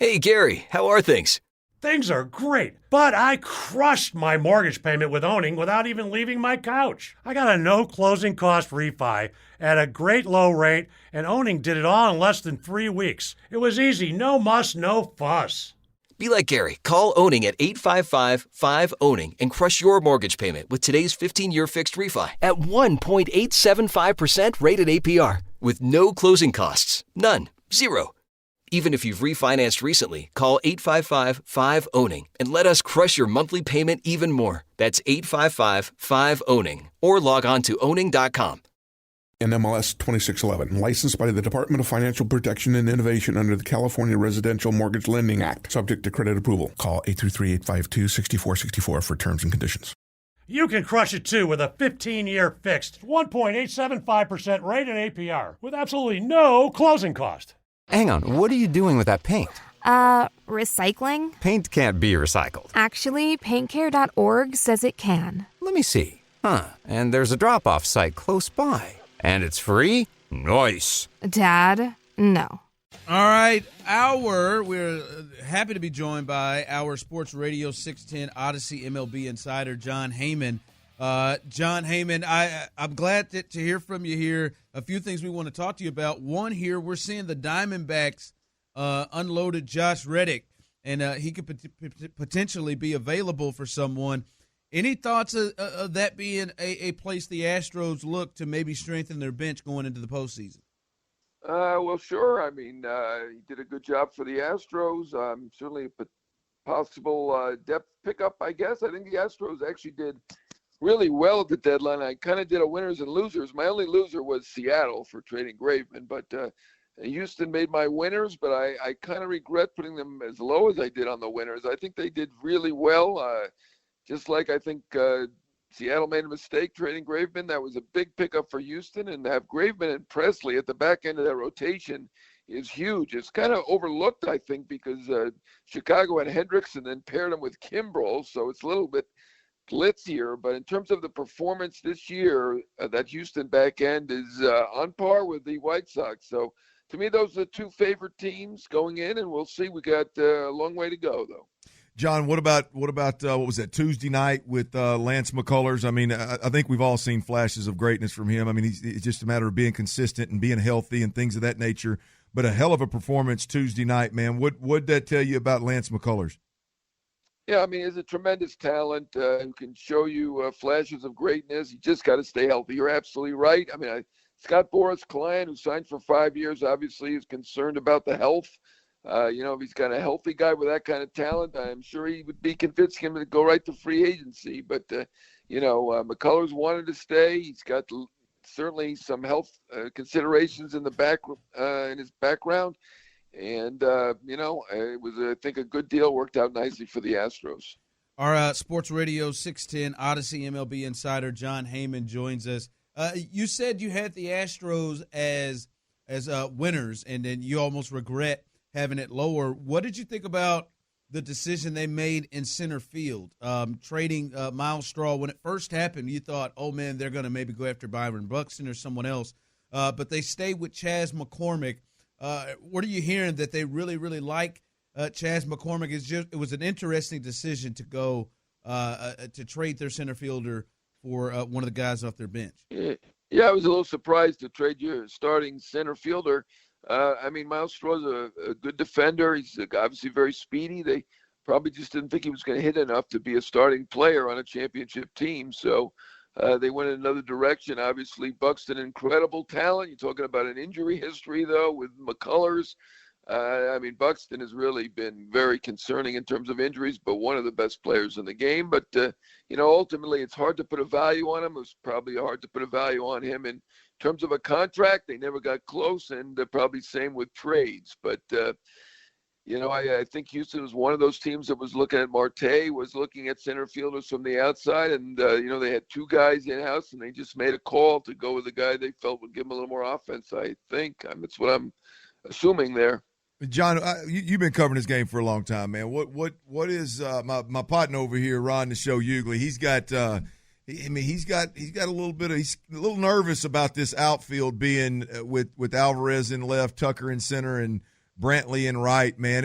Hey, Gary, how are things? Things are great, but I crushed my mortgage payment with owning without even leaving my couch. I got a no closing cost refi at a great low rate, and owning did it all in less than 3 weeks. It was easy, no muss, no fuss. Be like Gary. Call Owning at 855-5-OWNING and crush your mortgage payment with today's 15-year fixed refi at 1.875% rated APR with no closing costs. None. Zero. Even if you've refinanced recently, call 855-5-OWNING and let us crush your monthly payment even more. That's 855-5-OWNING or log on to owning.com. NMLS 2611, licensed by the Department of Financial Protection and Innovation under the California Residential Mortgage Lending Act, subject to credit approval. Call 833-852-6464 for terms and conditions. You can crush it too with a 15-year fixed 1.875% rated APR with absolutely no closing cost. Hang on, what are you doing with that paint? Recycling? Paint can't be recycled. Actually, paintcare.org says it can. Let me see. And there's a drop-off site close by. And it's free? Nice. Dad, no. All right, we're happy to be joined by our Sports Radio 610 Odyssey MLB insider, Jon Heyman. Jon Heyman, I'm glad to hear from you here. A few things we want to talk to you about. One here, we're seeing the Diamondbacks unloaded Josh Reddick, and he could potentially be available for someone. Any thoughts of that being a place the Astros look to maybe strengthen their bench going into the postseason? Well, sure. I mean, he did a good job for the Astros. Certainly a possible depth pickup, I guess. I think the Astros actually did really well at the deadline. I kind of did a winners and losers. My only loser was Seattle for trading Graveman, but Houston made my winners, but I kind of regret putting them as low as I did on the winners. I think they did really well. Just like I think Seattle made a mistake trading Graveman. That was a big pickup for Houston, and to have Graveman and Presley at the back end of that rotation is huge. It's kind of overlooked, I think, because Chicago had Hendricks and then paired him with Kimbrel, so it's a little bit glitzier. But in terms of the performance this year, that Houston back end is on par with the White Sox. So to me, those are the two favorite teams going in, and we'll see. We got a long way to go, though. John, what about what was that Tuesday night with Lance McCullers? I mean, I think we've all seen flashes of greatness from him. I mean, it's just a matter of being consistent and being healthy and things of that nature. But a hell of a performance Tuesday night, man. What'd that tell you about Lance McCullers? Yeah, I mean, he's a tremendous talent who can show you flashes of greatness. You just got to stay healthy. You're absolutely right. I mean, Scott Boras' client, who signed for 5 years, obviously is concerned about the health. If he's got a healthy guy with that kind of talent, I'm sure he would be convincing him to go right to free agency. But, McCullers wanted to stay. He's got certainly some health considerations in in his background. And, it was, I think, a good deal, worked out nicely for the Astros. Our Sports Radio 610 Odyssey MLB insider, Jon Heyman, joins us. You said you had the Astros as winners, and then you almost regret having it lower. What did you think about the decision they made in center field, trading Miles Straw? When it first happened, you thought, oh, man, they're going to maybe go after Byron Buxton or someone else. But they stayed with Chas McCormick. What are you hearing that they really, really like Chas McCormick? It was an interesting decision to go to trade their center fielder for one of the guys off their bench. Yeah, I was a little surprised to trade your starting center fielder. Miles Straw's a good defender. He's obviously very speedy. They probably just didn't think he was going to hit enough to be a starting player on a championship team. So they went in another direction. Obviously, Buxton, incredible talent. You're talking about an injury history, though, with McCullers. Buxton has really been very concerning in terms of injuries, but one of the best players in the game. But, ultimately it's hard to put a value on him. It was probably hard to put a value on him in terms of a contract. They never got close, and probably same with trades. But, I think Houston was one of those teams that was looking at Marte, was looking at center fielders from the outside. And, they had two guys in-house, and they just made a call to go with the guy they felt would give them a little more offense, I think. That's what I'm assuming there. John, you've been covering this game for a long time, man. What is my partner over here, Ron the Show Ugley? He's got a little bit of, he's a little nervous about this outfield being with Alvarez in left, Tucker in center, and Brantley and right, man.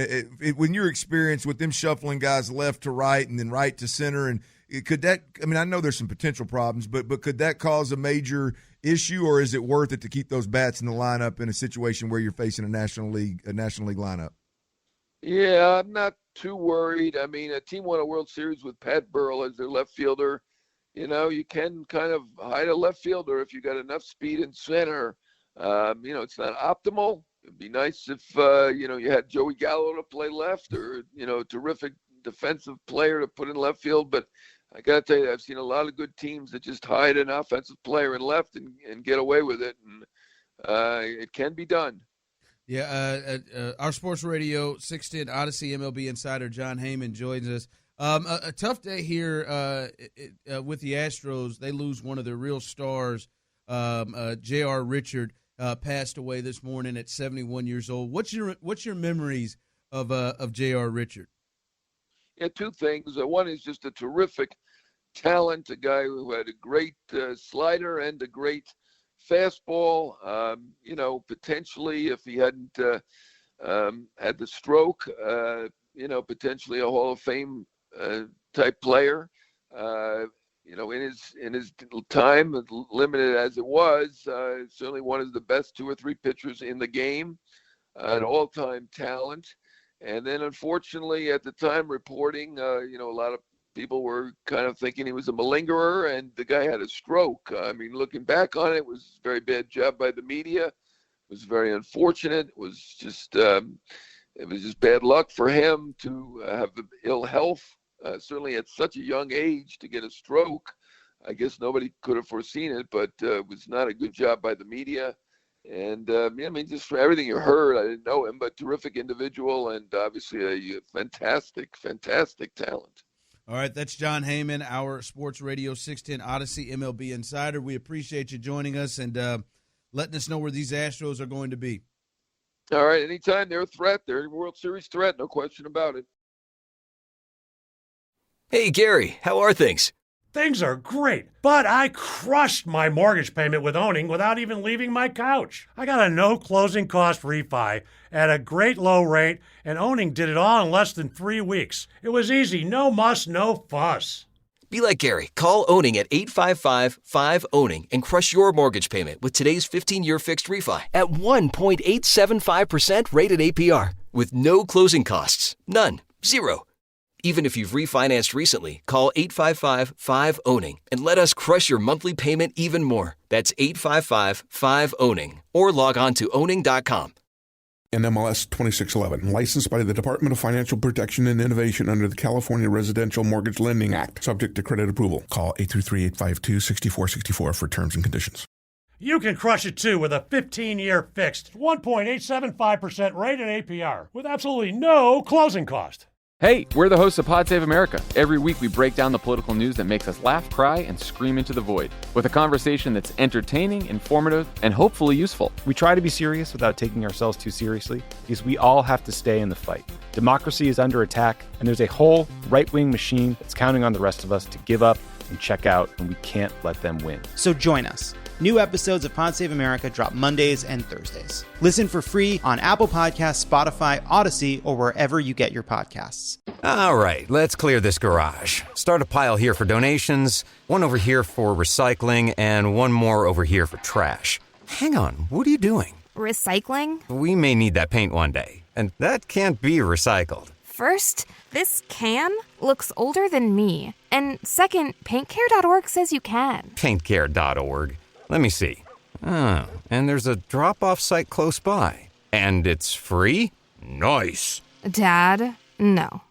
When you're experienced with them shuffling guys left to right and then right to center, and could that? I mean, I know there's some potential problems, but could that cause a major issue, or is it worth it to keep those bats in the lineup in a situation where you're facing a National League lineup? Yeah, I'm not too worried. I mean, a team won a World Series with Pat Burrell as their left fielder. You know, you can kind of hide a left fielder if you got enough speed in center. It's not optimal. It'd be nice if, you had Joey Gallo to play left, or, a terrific defensive player to put in left field. But I got to tell you, I've seen a lot of good teams that just hide an offensive player in left and get away with it. And it can be done. Yeah, our Sports Radio 610 Odyssey MLB insider John Heyman joins us. A tough day here with the Astros. They lose one of their real stars. J.R. Richard passed away this morning at 71 years old. What's your memories of J.R. Richard? Yeah, two things. One is just a terrific talent, a guy who had a great slider and a great fastball. Potentially if he hadn't had the stroke, potentially a Hall of Fame type player. In his time, limited as it was, certainly one of the best 2 or 3 pitchers in the game, an all-time talent. And then, unfortunately, at the time reporting, a lot of people were kind of thinking he was a malingerer, and the guy had a stroke. I mean, looking back on it, it was a very bad job by the media. It was very unfortunate. It was just bad luck for him to have ill health. Certainly at such a young age to get a stroke. I guess nobody could have foreseen it, but it was not a good job by the media. And, just for everything you heard, I didn't know him, but terrific individual and obviously a fantastic talent. All right, that's John Heyman, our Sports Radio 610 Odyssey MLB insider. We appreciate you joining us and letting us know where these Astros are going to be. All right, anytime. They're a threat. They're a World Series threat, no question about it. Hey, Gary, how are things? Things are great, but I crushed my mortgage payment with owning without even leaving my couch. I got a no closing cost refi at a great low rate, and owning did it all in less than 3 weeks. It was easy, no muss, no fuss. Be like Gary. Call Owning at 855-5-OWNING and crush your mortgage payment with today's 15-year fixed refi at 1.875% rated APR with no closing costs. None. Zero. Even if you've refinanced recently, call 855-5-OWNING and let us crush your monthly payment even more. That's 855-5-OWNING or log on to owning.com. NMLS 20aee0c4c72b0161322e, licensed by the Department of Financial Protection and Innovation under the California Residential Mortgage Lending Act, subject to credit approval. Call 833-852-6464 for terms and conditions. You can crush it too with a 15-year fixed 1.875% rated APR with absolutely no closing cost. Hey, we're the hosts of Pod Save America. Every week we break down the political news that makes us laugh, cry, and scream into the void with a conversation that's entertaining, informative, and hopefully useful. We try to be serious without taking ourselves too seriously because we all have to stay in the fight. Democracy is under attack, and there's a whole right-wing machine that's counting on the rest of us to give up and check out, and we can't let them win. So join us. New episodes of Pod Save America drop Mondays and Thursdays. Listen for free on Apple Podcasts, Spotify, Odyssey, or wherever you get your podcasts. All right, let's clear this garage. Start a pile here for donations, one over here for recycling, and one more over here for trash. Hang on, what are you doing? Recycling? We may need that paint one day, and that can't be recycled. First, this can looks older than me. And second, paintcare.org says you can. Paintcare.org. Let me see. Oh, and there's a drop-off site close by. And it's free? Nice. Dad, no.